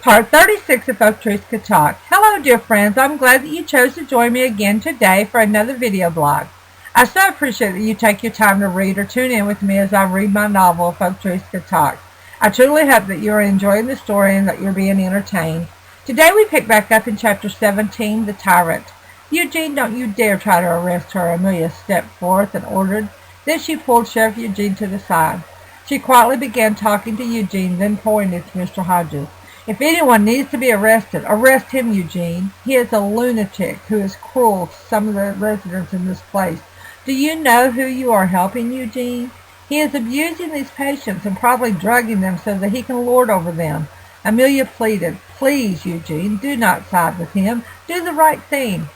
Part 36 of Folk Truth Could Talk. Hello, dear friends. I'm glad that you chose to join me again today for another video blog. I so appreciate that you take your time to read or tune in with me as I read my novel, Folk Truth Could Talk. I truly hope that you are enjoying the story and that you're being entertained. Today we pick back up in Chapter 17, The Tyrant. Eugene, don't you dare try to arrest her, Amelia stepped forth and ordered. Then she pulled Sheriff Eugene to the side. She quietly began talking to Eugene, then pointed to Mr. Hodges. If anyone needs to be arrested, arrest him, Eugene. He is a lunatic who is cruel to some of the residents in this place. Do you know who you are helping, Eugene? He is abusing these patients and probably drugging them so that he can lord over them. Amelia pleaded, Please, Eugene, do not side with him. Do the right thing.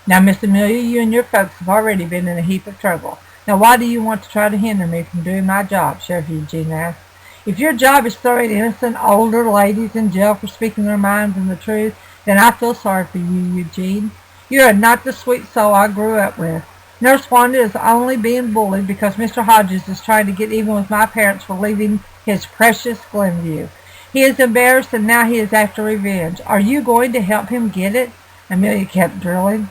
Now, Miss Amelia, you and your folks have already been in a heap of trouble. Now, why do you want to try to hinder me from doing my job? Sheriff Eugene asked. If your job is throwing innocent older ladies in jail for speaking their minds and the truth, then I feel sorry for you, Eugene. You are not the sweet soul I grew up with. Nurse Wanda is only being bullied because Mr. Hodges is trying to get even with my parents for leaving his precious Glenview. He is embarrassed and now he is after revenge. Are you going to help him get it? Amelia kept drilling.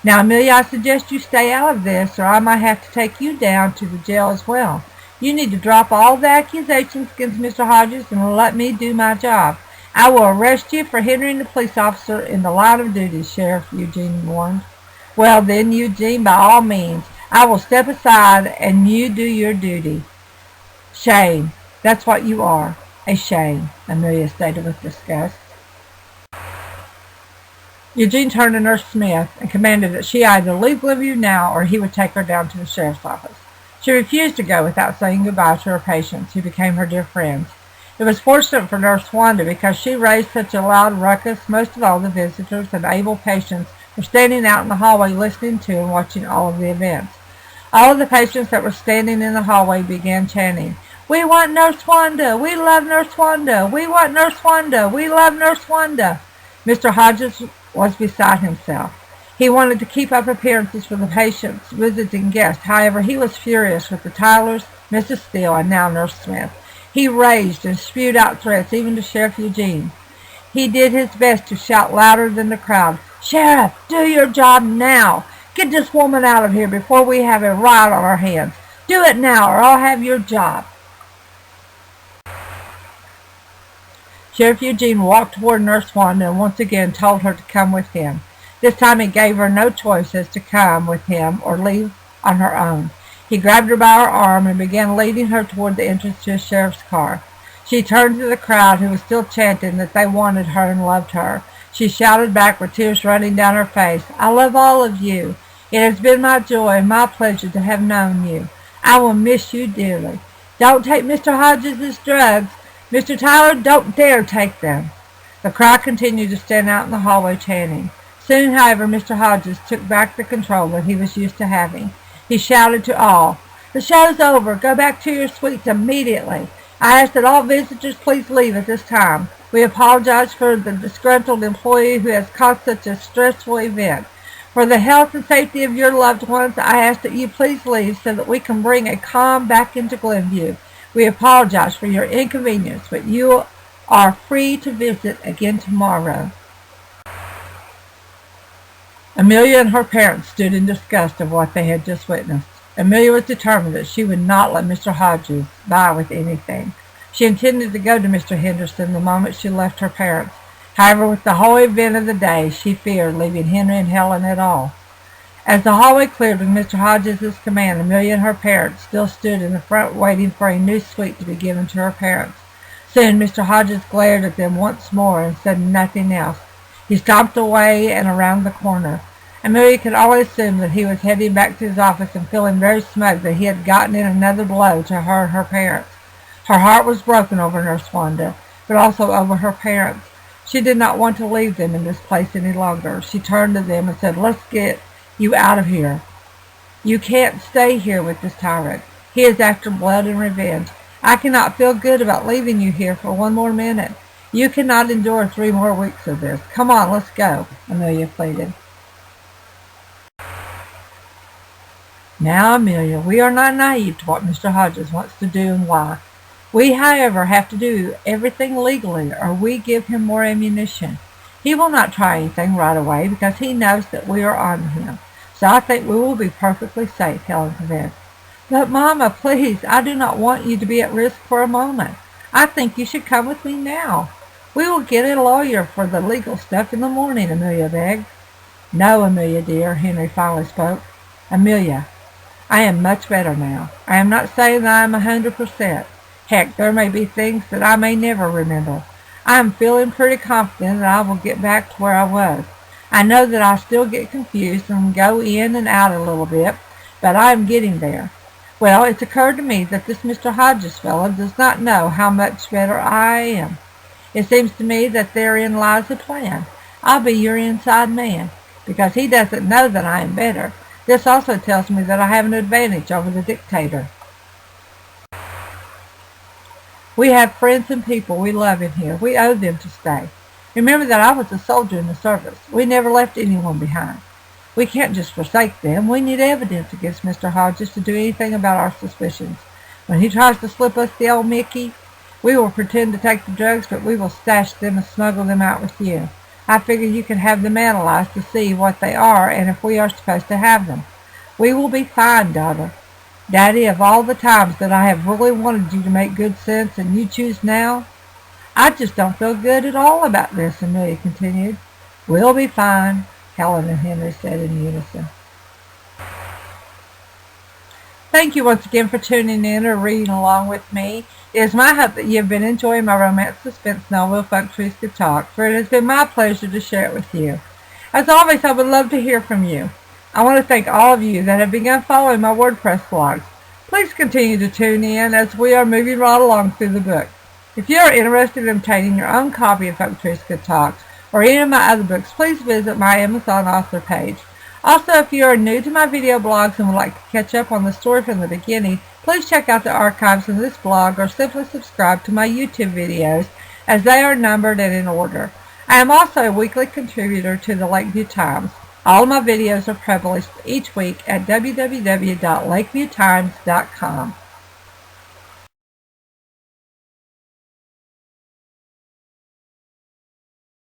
Now, Amelia, I suggest you stay out of this or I might have to take you down to the jail as well. You need to drop all the accusations against Mr. Hodges and let me do my job. I will arrest you for hindering the police officer in the line of duty, Sheriff Eugene warned. Well then, Eugene, by all means, I will step aside and you do your duty. Shame. That's what you are. A shame, Amelia stated with disgust. Eugene turned to Nurse Smith and commanded that she either leave Glenview now or he would take her down to the sheriff's office. She refused to go without saying goodbye to her patients, who became her dear friends. It was fortunate for Nurse Wanda because she raised such a loud ruckus. Most of all the visitors and able patients were standing out in the hallway listening to and watching all of the events. All of the patients that were standing in the hallway began chanting, We want Nurse Wanda! We love Nurse Wanda! We want Nurse Wanda! We love Nurse Wanda! Mr. Hodges was beside himself. He wanted to keep up appearances for the patients, visiting guests. However, he was furious with the Tylers, Mrs. Steele, and now Nurse Smith. He raged and spewed out threats even to Sheriff Eugene. He did his best to shout louder than the crowd, Sheriff, do your job now. Get this woman out of here before we have a riot on our hands. Do it now or I'll have your job. Sheriff Eugene walked toward Nurse Wanda and once again told her to come with him. This time he gave her no choice as to come with him or leave on her own. He grabbed her by her arm and began leading her toward the entrance to his sheriff's car. She turned to the crowd who was still chanting that they wanted her and loved her. She shouted back with tears running down her face, I love all of you. It has been my joy and my pleasure to have known you. I will miss you dearly. Don't take Mr. Hodges' drugs. Mr. Tyler, don't dare take them. The crowd continued to stand out in the hallway chanting. Soon, however, Mr. Hodges took back the control that he was used to having. He shouted to all, The show's over. Go back to your suites immediately. I ask that all visitors please leave at this time. We apologize for the disgruntled employee who has caused such a stressful event. For the health and safety of your loved ones, I ask that you please leave so that we can bring a calm back into Glenview. We apologize for your inconvenience, but you are free to visit again tomorrow. Amelia and her parents stood in disgust of what they had just witnessed. Amelia was determined that she would not let Mr. Hodges die with anything. She intended to go to Mr. Henderson the moment she left her parents. However, with the whole event of the day, she feared leaving Henry and Helen at all. As the hallway cleared with Mr. Hodges' command, Amelia and her parents still stood in the front waiting for a new suite to be given to her parents. Soon Mr. Hodges glared at them once more and said nothing else. He stomped away and around the corner. Amelia could always assume that he was heading back to his office and feeling very smug that he had gotten in another blow to her and her parents. Her heart was broken over Nurse Wanda, but also over her parents. She did not want to leave them in this place any longer. She turned to them and said, Let's get you out of here. You can't stay here with this tyrant. He is after blood and revenge. I cannot feel good about leaving you here for one more minute. You cannot endure 3 more weeks of this. Come on, let's go, Amelia pleaded. Now, Amelia, we are not naive to what Mr. Hodges wants to do and why. We, however, have to do everything legally or we give him more ammunition. He will not try anything right away because he knows that we are on him. So I think we will be perfectly safe, Helen convinced. But, Mama, please, I do not want you to be at risk for a moment. I think you should come with me now. We will get a lawyer for the legal stuff in the morning, Amelia begged. No, Amelia dear, Henry finally spoke. Amelia, I am much better now. I am not saying that I am 100%. Heck, there may be things that I may never remember. I am feeling pretty confident that I will get back to where I was. I know that I still get confused and go in and out a little bit, but I am getting there. Well, it's occurred to me that this Mr. Hodges fellow does not know how much better I am. It seems to me that therein lies the plan. I'll be your inside man, because he doesn't know that I am better. This also tells me that I have an advantage over the dictator. We have friends and people we love in here. We owe them to stay. Remember that I was a soldier in the service. We never left anyone behind. We can't just forsake them. We need evidence against Mr. Hodges to do anything about our suspicions. When he tries to slip us the old Mickey, we will pretend to take the drugs, but we will stash them and smuggle them out with you. I figure you can have them analyzed to see what they are and if we are supposed to have them. We will be fine, daughter. Daddy, of all the times that I have really wanted you to make good sense and you choose now, I just don't feel good at all about this, Amelia continued. We'll be fine, Helen and Henry said in unison. Thank you once again for tuning in or reading along with me. It is my hope that you have been enjoying my romance suspense novel, Folk Trees Could Talk, for it has been my pleasure to share it with you. As always, I would love to hear from you. I want to thank all of you that have begun following my WordPress blogs. Please continue to tune in as we are moving right along through the book. If you are interested in obtaining your own copy of Folk Trees Could Talk or any of my other books, please visit my Amazon author page. Also, if you are new to my video blogs and would like to catch up on the story from the beginning, please check out the archives in this blog or simply subscribe to my YouTube videos as they are numbered and in order. I am also a weekly contributor to the Lakeview Times. All of my videos are published each week at www.lakeviewtimes.com.